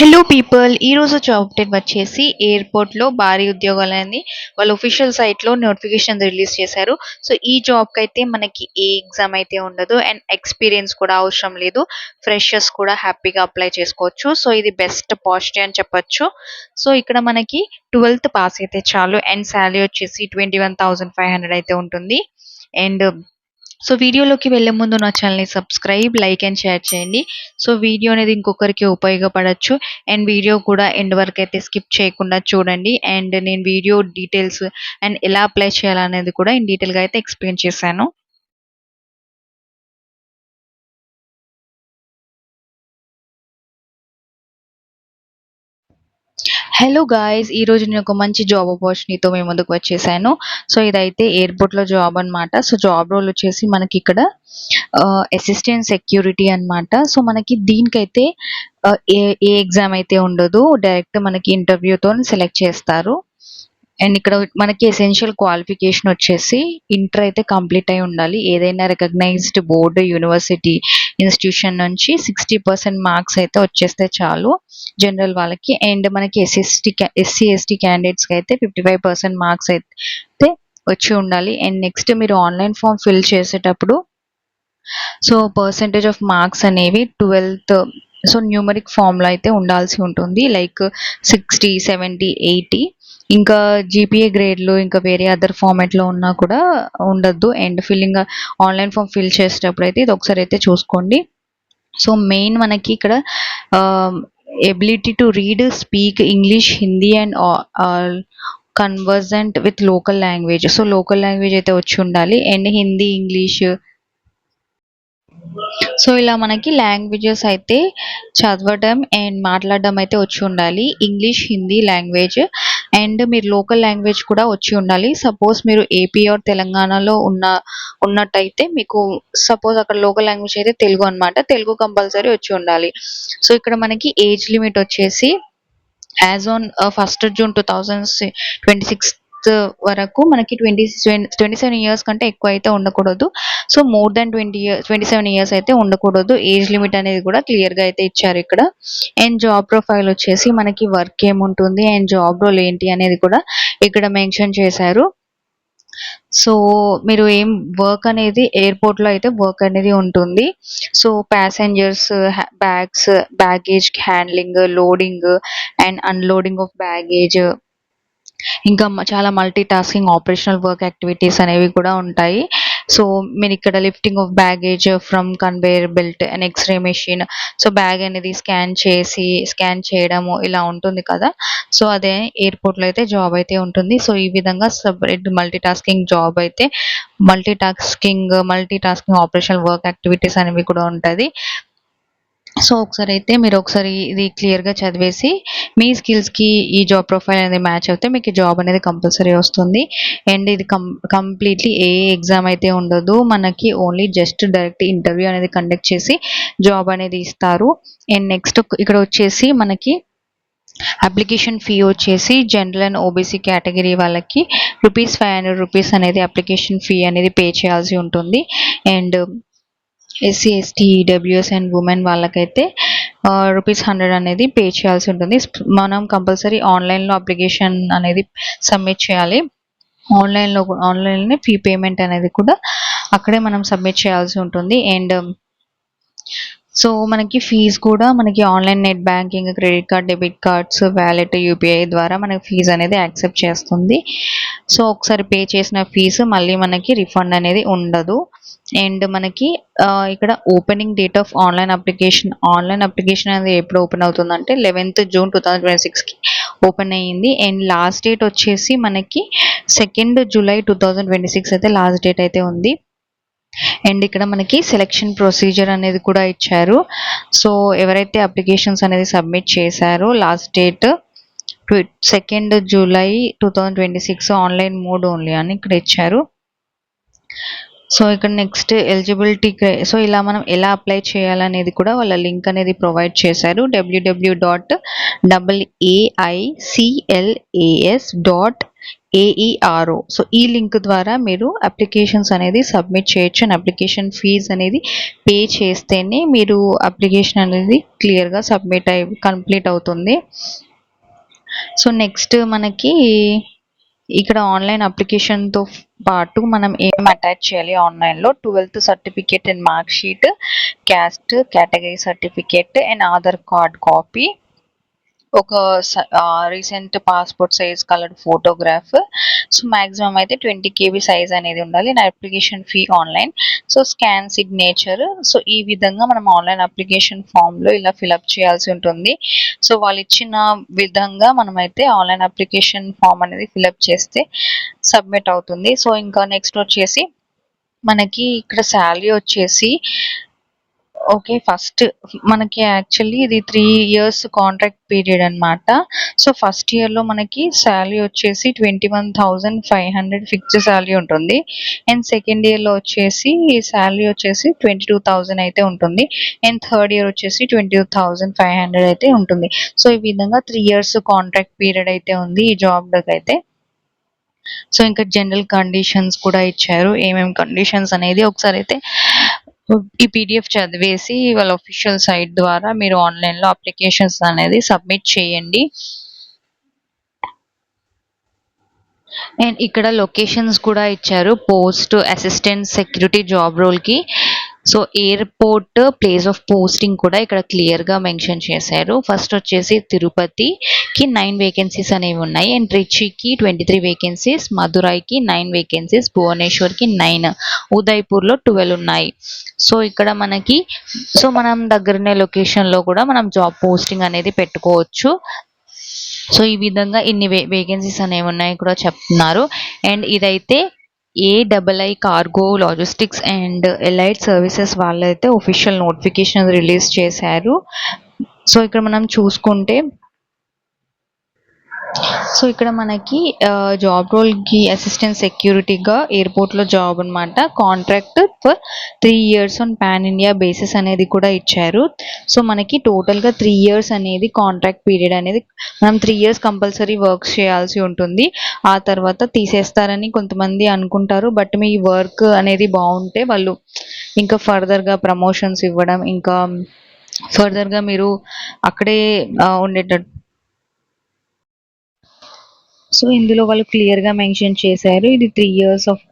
Hello people, ఈరోజు job update వచ్చేసి ఎయిర్పోర్ట్లో భారీ ఉద్యోగాలని వాళ్ళు ఒఫీషియల్ సైట్లో నోటిఫికేషన్ రిలీజ్ చేశారు. సో ఈ జాబ్కి అయితే మనకి ఏ ఎగ్జామ్ అయితే ఉండదు అండ్ ఎక్స్పీరియన్స్ కూడా అవసరం లేదు. ఫ్రెషర్స్ కూడా హ్యాపీగా అప్లై చేసుకోవచ్చు. సో ఇది బెస్ట్ పాజిటివ్ అని చెప్పొచ్చు. సో ఇక్కడ మనకి 12th పాస్ అయితే చాలు అండ్ శాలరీ వచ్చేసి 21,500 అయితే ఉంటుంది. అండ్ సో వీడియోలోకి వెళ్ళే ముందు నా ఛానల్ని సబ్స్క్రైబ్, లైక్ అండ్ షేర్ చేయండి. సో వీడియో అనేది ఇంకొకరికి ఉపయోగపడచ్చు అండ్ వీడియో కూడా ఎండ్ వరకు అయితే స్కిప్ చేయకుండా చూడండి. అండ్ నేను వీడియో డీటెయిల్స్ అండ్ ఎలా అప్లై చేయాలనేది కూడా ఇన్ డీటెయిల్గా అయితే ఎక్స్ప్లెయిన్ చేశాను. హలో గాయ్స్, ఈరోజు నేను ఒక మంచి జాబ్ ఆపర్చునిటీతో మీ ముందుకు వచ్చేసాను. సో ఇదైతే ఎయిర్పోర్ట్లో జాబ్ అన్నమాట. సో జాబ్ రోల్ వచ్చేసి మనకి ఇక్కడ అసిస్టెంట్ సెక్యూరిటీ అన్నమాట. సో మనకి దీనికైతే ఏ ఏ ఎగ్జామ్ అయితే ఉండదు, డైరెక్ట్ మనకి ఇంటర్వ్యూతో సెలెక్ట్ చేస్తారు. అండ్ ఇక్కడ మనకి ఎసెన్షియల్ క్వాలిఫికేషన్ వచ్చేసి ఇంటర్ అయితే కంప్లీట్ అయి ఉండాలి. ఏదైనా రికగ్నైజ్డ్ బోర్డు, యూనివర్సిటీ, ఇన్స్టిట్యూషన్ నుంచి 60% మార్క్స్ అయితే వచ్చేస్తే చాలు జనరల్ వాళ్ళకి. అండ్ మనకి ఎస్సీ ఎస్టీ క్యాండిడేట్స్కి అయితే 55% మార్క్స్ అయితే వచ్చి ఉండాలి. అండ్ నెక్స్ట్ మీరు ఆన్లైన్ ఫామ్ ఫిల్ చేసేటప్పుడు సో పర్సెంటేజ్ ఆఫ్ మార్క్స్ అనేవి 12th సో న్యూమరిక్ ఫామ్లో అయితే ఉండాల్సి ఉంటుంది. లైక్ 60, 70, 80. ఇంకా జీపీఏ గ్రేడ్లు ఇంకా వేరే అదర్ ఫార్మాట్లో ఉన్నా కూడా ఉండద్దు. అండ్ ఆన్లైన్ ఫామ్ ఫిల్ చేసేటప్పుడు అయితే ఇది ఒకసారి అయితే చూసుకోండి. సో మెయిన్ మనకి ఇక్కడ ability to read, speak English, Hindi and convergent with local language. So local language అయితే వచ్చి ఉండాలి. అండ్ హిందీ, ఇంగ్లీష్, సో ఇలా మనకి లాంగ్వేజెస్ అయితే చదవడం అండ్ మాట్లాడడం అయితే వచ్చి ఉండాలి. ఇంగ్లీష్, హిందీ లాంగ్వేజ్ అండ్ మీరు లోకల్ లాంగ్వేజ్ కూడా వచ్చి ఉండాలి. సపోజ్ మీరు ఏపీ ఆర్ తెలంగాణలో ఉన్నట్టయితే మీకు సపోజ్ అక్కడ లోకల్ లాంగ్వేజ్ అయితే తెలుగు అన్నమాట. తెలుగు కంపల్సరీ వచ్చి ఉండాలి. సో ఇక్కడ మనకి ఏజ్ లిమిట్ వచ్చేసి యాజ్ ఆన్ 1st June 2026 వరకు మనకి 27 ఇయర్స్ కంటే ఎక్కువ అయితే ఉండకూడదు. సో మోర్ దాన్ 27 ఇయర్స్ అయితే ఉండకూడదు. ఏజ్ లిమిట్ అనేది కూడా క్లియర్గా అయితే ఇచ్చారు ఇక్కడ. అండ్ జాబ్ ప్రొఫైల్ వచ్చేసి మనకి వర్క్ ఏముంటుంది అండ్ జాబ్ రోల్ ఏంటి అనేది కూడా ఇక్కడ మెన్షన్ చేశారు. సో మీరు ఏం వర్క్ అనేది ఎయిర్పోర్ట్లో అయితే వర్క్ అనేది ఉంటుంది. So passengers baggage handling, loading and unloading of baggage, ఇంకా చాలా multi tasking operational work activities అనేవి కూడా ఉంటాయి. సో మీరు ఇక్కడ lifting of baggage from conveyor belt and X ray machine. So bag అనేది స్కాన్ చేయడము ఇలా ఉంటుంది కదా. సో అదే ఎయిర్పోర్ట్లో అయితే జాబ్ అయితే ఉంటుంది. సో ఈ విధంగా separate multi tasking operational work activities అనేవి కూడా ఉంటుంది. సో మీరు ఒకసారి ఇది క్లియర్గా చదివేసి మీ స్కిల్స్కి ఈ జాబ్ ప్రొఫైల్ అనేది మ్యాచ్ అవుతే మీకు జాబ్ అనేది కంపల్సరీ వస్తుంది. అండ్ ఇది కంప్లీట్లీ ఏ ఎగ్జామ్ అయితే ఉండదు. మనకి ఓన్లీ జస్ట్ డైరెక్ట్ ఇంటర్వ్యూ అనేది కండక్ట్ చేసి జాబ్ అనేది ఇస్తారు. అండ్ నెక్స్ట్ ఇక్కడ వచ్చేసి మనకి అప్లికేషన్ ఫీ వచ్చేసి జనరల్ అండ్ ఓబీసీ కేటగిరీ వాళ్ళకి ₹500 అనేది అప్లికేషన్ ఫీ అనేది పే చేయాల్సి ఉంటుంది. And SC ST EWS and women వాళ్ళకైతే ₹100 అనేది పే చేయాల్సి ఉంటుంది. మనం కంపల్సరీ ఆన్లైన్లో అప్లికేషన్ అనేది సబ్మిట్ చేయాలి. ఆన్లైన్లోనే ఫీ పేమెంట్ అనేది కూడా అక్కడే మనం సబ్మిట్ చేయాల్సి ఉంటుంది. అండ్ సో మనకి ఫీజు కూడా మనకి online net banking, credit card, debit cards, wallet, UPI ద్వారా మనకి ఫీజు అనేది యాక్సెప్ట్ చేస్తుంది. సో ఒకసారి పే చేసిన ఫీజు మళ్ళీ మనకి రిఫండ్ అనేది ఉండదు. అండ్ మనకి ఇక్కడ opening date of online application అనేది ఎప్పుడు ఓపెన్ అవుతుందంటే 11th June 2026కి ఓపెన్ అయ్యింది. అండ్ లాస్ట్ డేట్ వచ్చేసి మనకి 2nd July 2026 అయితే లాస్ట్ డేట్ అయితే ఉంది. అండ్ ఇక్కడ మనకి సెలెక్షన్ ప్రొసీజర్ అనేది కూడా ఇచ్చారు. సో ఎవరైతే అప్లికేషన్స్ అనేది సబ్మిట్ చేశారో last date 2nd July 2026 online mode only అని ఇక్కడ ఇచ్చారు. సో ఇక్కడ నెక్స్ట్ ఎలిజిబిలిటీ, సో ఇలా మనం ఎలా అప్లై చేయాలనేది కూడా వాళ్ళ లింక్ అనేది ప్రొవైడ్ చేశారు. www.aiclas.gov AERO. సో ఈ లింక్ ద్వారా మీరు అప్లికేషన్స్ అనేది సబ్మిట్ చేయొచ్చు అండ్ అప్లికేషన్ ఫీజ్ అనేది పే చేస్తేనే మీరు అప్లికేషన్ అనేది క్లియర్గా కంప్లీట్ అవుతుంది. సో నెక్స్ట్ మనకి ఇక్కడ ఆన్లైన్ అప్లికేషన్తో పాటు మనం ఏం అటాచ్ చేయాలి ఆన్లైన్లో 12th certificate and mark sheet, caste category certificate and Aadhaar card copy, ఒక recent passport size coloured photograph. So maximum అయితే 20 KB సైజ్ అనేది ఉండాలి. నా application fee online. So scan signature. So ఈ విధంగా మనం ఆన్లైన్ అప్లికేషన్ ఫామ్లో ఇలా ఫిలప్ చేయాల్సి ఉంటుంది. సో వాళ్ళు ఇచ్చిన విధంగా మనమైతే ఆన్లైన్ అప్లికేషన్ ఫామ్ అనేది ఫిలప్ చేస్తే సబ్మిట్ అవుతుంది. సో ఇంకా నెక్స్ట్ వచ్చేసి మనకి ఇక్కడ శాలరీ వచ్చేసి ఓకే, ఫస్ట్ మనకి యాక్చువల్లీ ఇది 3 years కాంట్రాక్ట్ పీరియడ్ అనమాట. సో ఫస్ట్ ఇయర్లో మనకి శాలరీ వచ్చేసి 21,500 ఫిక్స్డ్ శాలరీ ఉంటుంది. అండ్ సెకండ్ ఇయర్లో వచ్చేసి శాలరీ వచ్చేసి 22,000 అయితే ఉంటుంది. అండ్ థర్డ్ ఇయర్ వచ్చేసి 22,500 అయితే ఉంటుంది. సో ఈ విధంగా 3 years కాంట్రాక్ట్ పీరియడ్ అయితే ఉంది ఈ జాబ్కి అయితే. సో ఇంకా జనరల్ కండిషన్స్ కూడా ఇచ్చారు. ఏమేమి కండిషన్స్ అనేది ఒకసారి అయితే ఈ PDF చదివేసి వాళ్ళ ఒఫీషియల్ సైట్ ద్వారా మీరు ఆన్లైన్లో అప్లికేషన్స్ అనేది సబ్మిట్ చేయండి. అండ్ ఇక్కడ లొకేషన్స్ కూడా ఇచ్చారు పోస్ట్ అసిస్టెంట్ సెక్యూరిటీ జాబ్ రోల్కి. So airport place of posting కూడా ఇక్కడ క్లియర్గా మెన్షన్ చేశారు. ఫస్ట్ వచ్చేసి తిరుపతికి 9 వేకెన్సీస్ అనేవి ఉన్నాయి. అండ్ ట్రిచికి 23 వేకెన్సీస్, మధురైకి 9 వేకెన్సీస్, భువనేశ్వర్కి 9, ఉదయ్పూర్లో 12 ఉన్నాయి. సో ఇక్కడ మనకి మనం దగ్గరనే లొకేషన్లో కూడా మనం జాబ్ పోస్టింగ్ అనేది పెట్టుకోవచ్చు. సో ఈ విధంగా ఇన్ని వేకెన్సీస్ అనేవి ఉన్నాయి కూడా చెప్తున్నారు. అండ్ ఇదైతే AII cargo logistics and elite services వాళ్ళైతే ఒఫీషియల్ నోటిఫికేషన్ రిలీజ్ చేశారు. సో ఇక్కడ మనం చూసుకుంటే సో ఇక్కడ మనకి జాబ్ రోల్కి అసిస్టెంట్ సెక్యూరిటీగా ఎయిర్పోర్ట్లో జాబ్ అనమాట. Contract for 3 years on pan India basis అనేది కూడా ఇచ్చారు. సో మనకి టోటల్గా 3 years అనేది కాంట్రాక్ట్ పీరియడ్ అనేది మనం 3 years కంపల్సరీ వర్క్స్ చేయాల్సి ఉంటుంది. ఆ తర్వాత తీసేస్తారని కొంతమంది అనుకుంటారు. బట్ మీ వర్క్ అనేది బాగుంటే వాళ్ళు ఇంకా ఫర్దర్గా ప్రమోషన్స్ ఇవ్వడం, ఇంకా ఫర్దర్గా మీరు అక్కడే ఉండేటట్టు. సో ఇందులో వాళ్ళు క్లియర్గా మెన్షన్ చేశారు ఇది 3 years ఆఫ్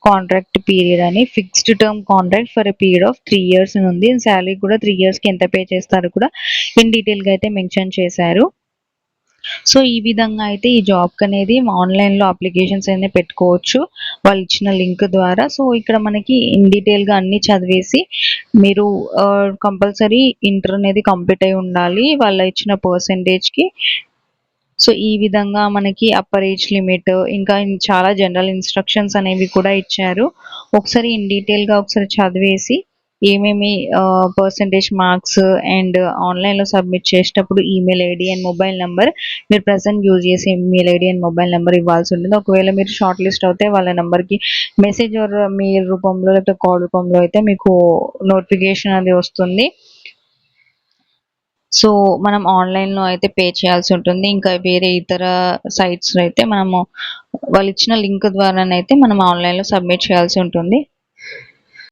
కాంట్రాక్ట్ పీరియడ్ అని. Fixed term contract for a period of 3 years అని ఉంది. శాలరీ కూడా 3 yearsకి ఎంత పే చేస్తారో కూడా ఇన్ డీటెయిల్గా అయితే మెన్షన్ చేశారు. సో ఈ విధంగా అయితే ఈ జాబ్కి అనేది ఆన్లైన్లో అప్లికేషన్స్ అనేది పెట్టుకోవచ్చు వాళ్ళు ఇచ్చిన లింక్ ద్వారా. సో ఇక్కడ మనకి ఇన్ డీటెయిల్గా అన్నీ చదివేసి మీరు కంపల్సరీ ఇంటర్ అనేది కంప్లీట్ అయి ఉండాలి వాళ్ళ ఇచ్చిన పర్సంటేజ్కి. సో ఈ విధంగా మనకి అప్పర్ ఏజ్ లిమిట్ ఇంకా చాలా జనరల్ ఇన్స్ట్రక్షన్స్ అనేవి కూడా ఇచ్చారు. ఒకసారి ఇన్ డీటెయిల్గా ఒకసారి చదివేసి ఏమేమి పర్సంటేజ్ మార్క్స్ అండ్ ఆన్లైన్లో సబ్మిట్ చేసేటప్పుడు email ID and mobile number మీరు ప్రజెంట్ యూజ్ చేసే email ID and mobile number ఇవ్వాల్సి ఉంటుంది. ఒకవేళ మీరు షార్ట్ లిస్ట్ అవుతే వాళ్ళ నెంబర్కి మెసేజ్ ఆర్ మెయిల్ రూపంలో లేకపోతే కాల్ రూపంలో అయితే మీకు నోటిఫికేషన్ అది వస్తుంది. సో మనం ఆన్లైన్లో అయితే పే చేయాల్సి ఉంటుంది. ఇంకా వేరే ఇతర సైట్స్లో అయితే మనము వాళ్ళు ఇచ్చిన లింక్ ద్వారానైతే మనం ఆన్లైన్లో సబ్మిట్ చేయాల్సి ఉంటుంది.